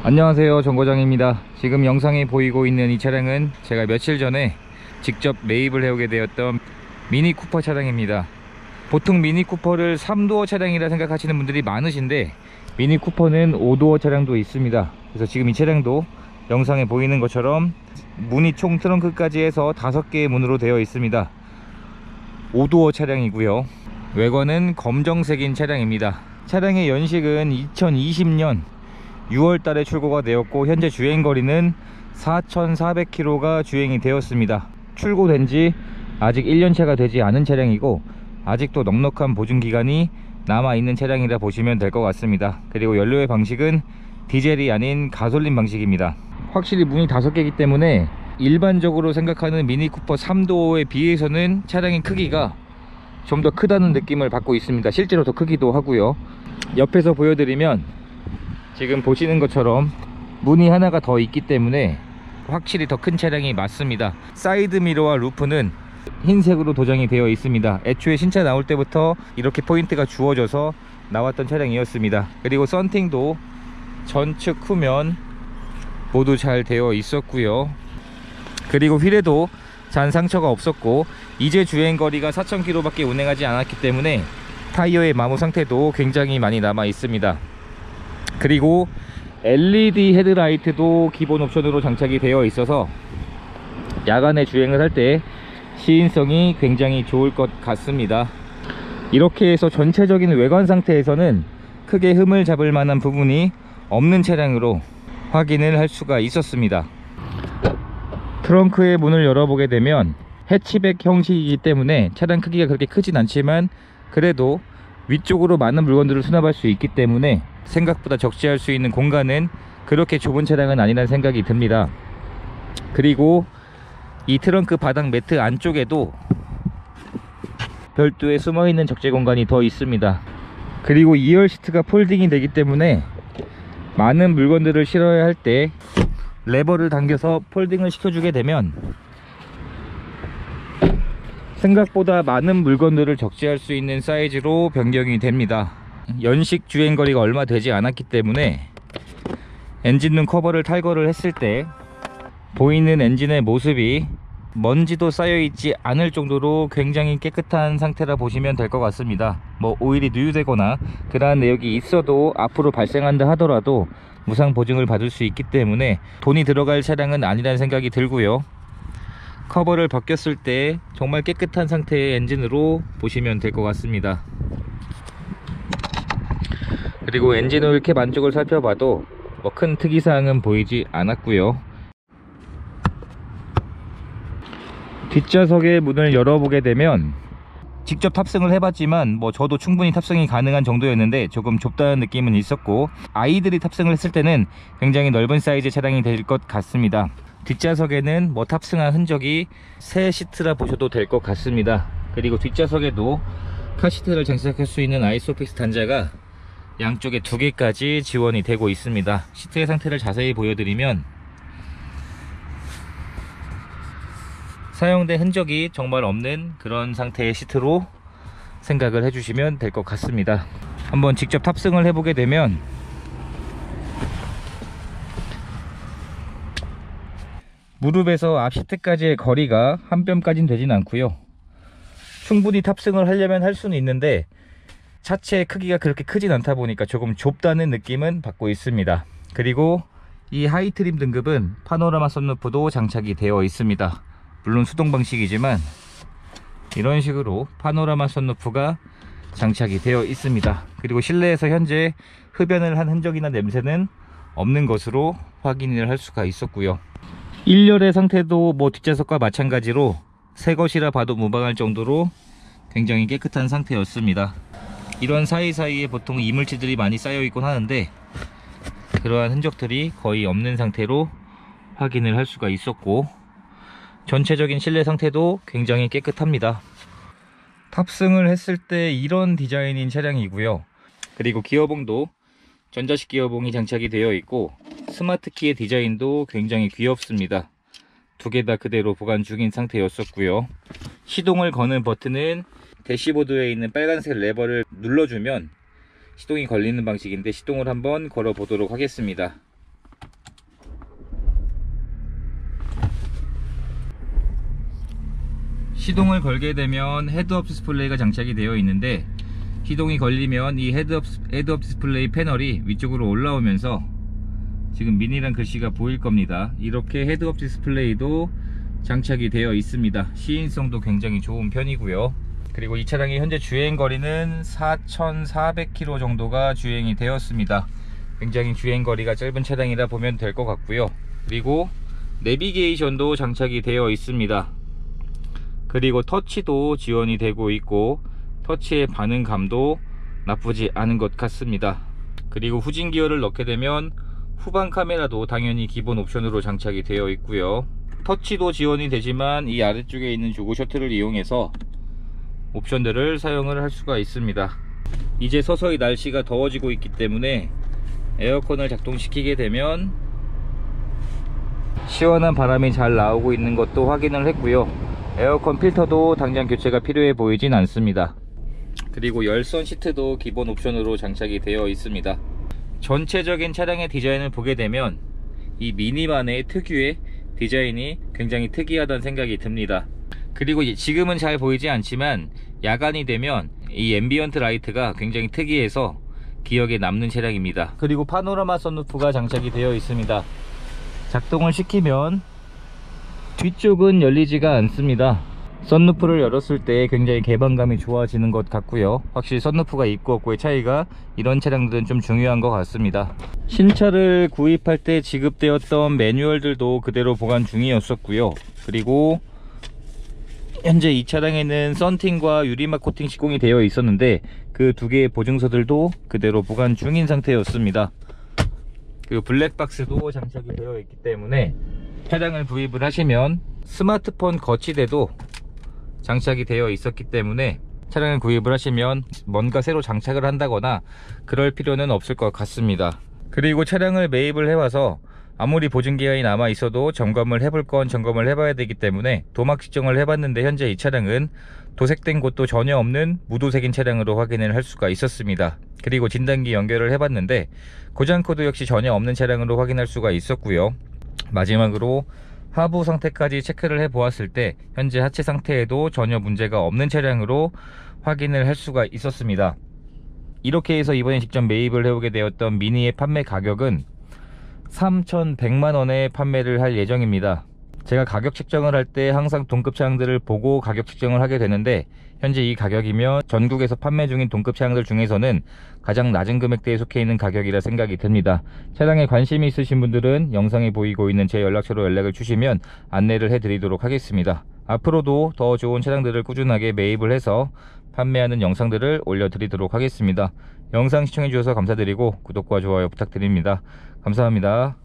안녕하세요, 정거장입니다. 지금 영상에 보이고 있는 이 차량은 제가 며칠 전에 직접 매입을 해오게 되었던 미니 쿠퍼 차량입니다. 보통 미니 쿠퍼를 3도어 차량이라 생각하시는 분들이 많으신데 미니 쿠퍼는 5도어 차량도 있습니다. 그래서 지금 이 차량도 영상에 보이는 것처럼 문이 총 트렁크까지 해서 5개의 문으로 되어 있습니다. 5도어 차량이고요. 외관은 검정색인 차량입니다. 차량의 연식은 2020년 6월 달에 출고가 되었고 현재 주행거리는 4,400km가 주행이 되었습니다. 출고된 지 아직 1년차가 되지 않은 차량이고 아직도 넉넉한 보증기간이 남아있는 차량이라 보시면 될 것 같습니다. 그리고 연료의 방식은 디젤이 아닌 가솔린 방식입니다. 확실히 문이 5개이기 때문에 일반적으로 생각하는 미니 쿠퍼 3도어에 비해서는 차량의 크기가 좀 더 크다는 느낌을 받고 있습니다. 실제로 더 크기도 하고요. 옆에서 보여드리면 지금 보시는 것처럼 문이 하나가 더 있기 때문에 확실히 더 큰 차량이 맞습니다. 사이드 미러와 루프는 흰색으로 도장이 되어 있습니다. 애초에 신차 나올 때부터 이렇게 포인트가 주어져서 나왔던 차량이었습니다. 그리고 썬팅도 전측 후면 모두 잘 되어 있었고요. 그리고 휠에도 잔 상처가 없었고 이제 주행거리가 4,000km 밖에 운행하지 않았기 때문에 타이어의 마모 상태도 굉장히 많이 남아 있습니다. 그리고 LED 헤드라이트도 기본 옵션으로 장착이 되어 있어서 야간에 주행을 할 때 시인성이 굉장히 좋을 것 같습니다. 이렇게 해서 전체적인 외관 상태에서는 크게 흠을 잡을 만한 부분이 없는 차량으로 확인을 할 수가 있었습니다. 트렁크의 문을 열어보게 되면 해치백 형식이기 때문에 차량 크기가 그렇게 크진 않지만 그래도 위쪽으로 많은 물건들을 수납할 수 있기 때문에 생각보다 적재할 수 있는 공간은 그렇게 좁은 차량은 아니라는 생각이 듭니다. 그리고 이 트렁크 바닥 매트 안쪽에도 별도의 숨어있는 적재 공간이 더 있습니다. 그리고 2열 시트가 폴딩이 되기 때문에 많은 물건들을 실어야 할 때 레버를 당겨서 폴딩을 시켜주게 되면 생각보다 많은 물건들을 적재할 수 있는 사이즈로 변경이 됩니다. 연식 주행거리가 얼마 되지 않았기 때문에 엔진룸 커버를 탈거를 했을 때 보이는 엔진의 모습이 먼지도 쌓여있지 않을 정도로 굉장히 깨끗한 상태라 보시면 될 것 같습니다. 뭐 오일이 누유되거나 그러한 내역이 있어도 앞으로 발생한다 하더라도 무상 보증을 받을 수 있기 때문에 돈이 들어갈 차량은 아니라는 생각이 들고요. 커버를 벗겼을 때 정말 깨끗한 상태의 엔진으로 보시면 될 것 같습니다. 그리고 엔진 오일 캡 안쪽을 살펴봐도 뭐 큰 특이사항은 보이지 않았고요. 뒷좌석의 문을 열어보게 되면 직접 탑승을 해봤지만 뭐 저도 충분히 탑승이 가능한 정도였는데 조금 좁다는 느낌은 있었고 아이들이 탑승을 했을 때는 굉장히 넓은 사이즈의 차량이 될 것 같습니다. 뒷좌석에는 뭐 탑승한 흔적이 새 시트라 보셔도 될 것 같습니다. 그리고 뒷좌석에도 카시트를 장착할 수 있는 아이소픽스 단자가 양쪽에 2개까지 지원이 되고 있습니다. 시트의 상태를 자세히 보여드리면 사용된 흔적이 정말 없는 그런 상태의 시트로 생각을 해주시면 될 것 같습니다. 한번 직접 탑승을 해보게 되면 무릎에서 앞 시트까지의 거리가 한 뼘까지는 되진 않고요. 충분히 탑승을 하려면 할 수는 있는데 차체의 크기가 그렇게 크진 않다 보니까 조금 좁다는 느낌은 받고 있습니다. 그리고 이 하이트림 등급은 파노라마 썬루프도 장착이 되어 있습니다. 물론 수동 방식이지만 이런 식으로 파노라마 썬루프가 장착이 되어 있습니다. 그리고 실내에서 현재 흡연을 한 흔적이나 냄새는 없는 것으로 확인을 할 수가 있었고요. 1열의 상태도 뭐 뒷좌석과 마찬가지로 새 것이라 봐도 무방할 정도로 굉장히 깨끗한 상태였습니다. 이런 사이사이에 보통 이물질들이 많이 쌓여 있곤 하는데 그러한 흔적들이 거의 없는 상태로 확인을 할 수가 있었고 전체적인 실내 상태도 굉장히 깨끗합니다. 탑승을 했을 때 이런 디자인인 차량이고요. 그리고 기어봉도 전자식 기어봉이 장착이 되어 있고 스마트키의 디자인도 굉장히 귀엽습니다. 2개 다 그대로 보관 중인 상태였었고요. 시동을 거는 버튼은 대시보드에 있는 빨간색 레버를 눌러주면 시동이 걸리는 방식인데 시동을 한번 걸어 보도록 하겠습니다. 시동을 걸게 되면 헤드업 디스플레이가 장착이 되어 있는데, 시동이 걸리면 이 헤드업 디스플레이 패널이 위쪽으로 올라오면서 지금 미니란 글씨가 보일 겁니다. 이렇게 헤드업 디스플레이도 장착이 되어 있습니다. 시인성도 굉장히 좋은 편이고요. 그리고 이 차량의 현재 주행거리는 4,400km 정도가 주행이 되었습니다. 굉장히 주행거리가 짧은 차량이라 보면 될 것 같고요. 그리고 내비게이션도 장착이 되어 있습니다. 그리고 터치도 지원이 되고 있고, 터치의 반응감도 나쁘지 않은 것 같습니다. 그리고 후진 기어를 넣게 되면 후방 카메라도 당연히 기본 옵션으로 장착이 되어 있고요. 터치도 지원이 되지만 이 아래쪽에 있는 조그 셔틀을 이용해서 옵션들을 사용을 할 수가 있습니다. 이제 서서히 날씨가 더워지고 있기 때문에 에어컨을 작동시키게 되면 시원한 바람이 잘 나오고 있는 것도 확인을 했고요. 에어컨 필터도 당장 교체가 필요해 보이진 않습니다. 그리고 열선 시트도 기본 옵션으로 장착이 되어 있습니다. 전체적인 차량의 디자인을 보게 되면 이 미니만의 특유의 디자인이 굉장히 특이하다는 생각이 듭니다. 그리고 지금은 잘 보이지 않지만 야간이 되면 이 앰비언트 라이트가 굉장히 특이해서 기억에 남는 차량입니다. 그리고 파노라마 선루프가 장착이 되어 있습니다. 작동을 시키면 뒤쪽은 열리지가 않습니다. 선루프를 열었을 때 굉장히 개방감이 좋아지는 것 같고요. 확실히 선루프가 있고 없고의 차이가 이런 차량들은 좀 중요한 것 같습니다. 신차를 구입할 때 지급되었던 매뉴얼들도 그대로 보관 중이었었고요. 그리고 현재 이 차량에는 썬팅과 유리막 코팅 시공이 되어 있었는데 그 두 개의 보증서들도 그대로 보관 중인 상태였습니다. 그리고 블랙박스도 장착이 되어 있기 때문에 차량을 구입을 하시면 스마트폰 거치대도 장착이 되어 있었기 때문에 차량을 구입을 하시면 뭔가 새로 장착을 한다거나 그럴 필요는 없을 것 같습니다. 그리고 차량을 매입을 해와서 아무리 보증기한이 남아 있어도 점검을 해볼 건 점검을 해봐야 되기 때문에 도막 측정을 해봤는데 현재 이 차량은 도색된 곳도 전혀 없는 무도색인 차량으로 확인을 할 수가 있었습니다. 그리고 진단기 연결을 해봤는데 고장코드 역시 전혀 없는 차량으로 확인할 수가 있었고요. 마지막으로 하부 상태까지 체크를 해 보았을 때 현재 하체 상태에도 전혀 문제가 없는 차량으로 확인을 할 수가 있었습니다. 이렇게 해서 이번에 직접 매입을 해오게 되었던 미니의 판매 가격은 3,100만원에 판매를 할 예정입니다. 제가 가격 책정을 할 때 항상 동급 차량들을 보고 가격 책정을 하게 되는데 현재 이 가격이면 전국에서 판매 중인 동급 차량들 중에서는 가장 낮은 금액대에 속해 있는 가격이라 생각이 듭니다. 차량에 관심이 있으신 분들은 영상에 보이고 있는 제 연락처로 연락을 주시면 안내를 해드리도록 하겠습니다. 앞으로도 더 좋은 차량들을 꾸준하게 매입을 해서 판매하는 영상들을 올려드리도록 하겠습니다. 영상 시청해주셔서 감사드리고 구독과 좋아요 부탁드립니다. 감사합니다.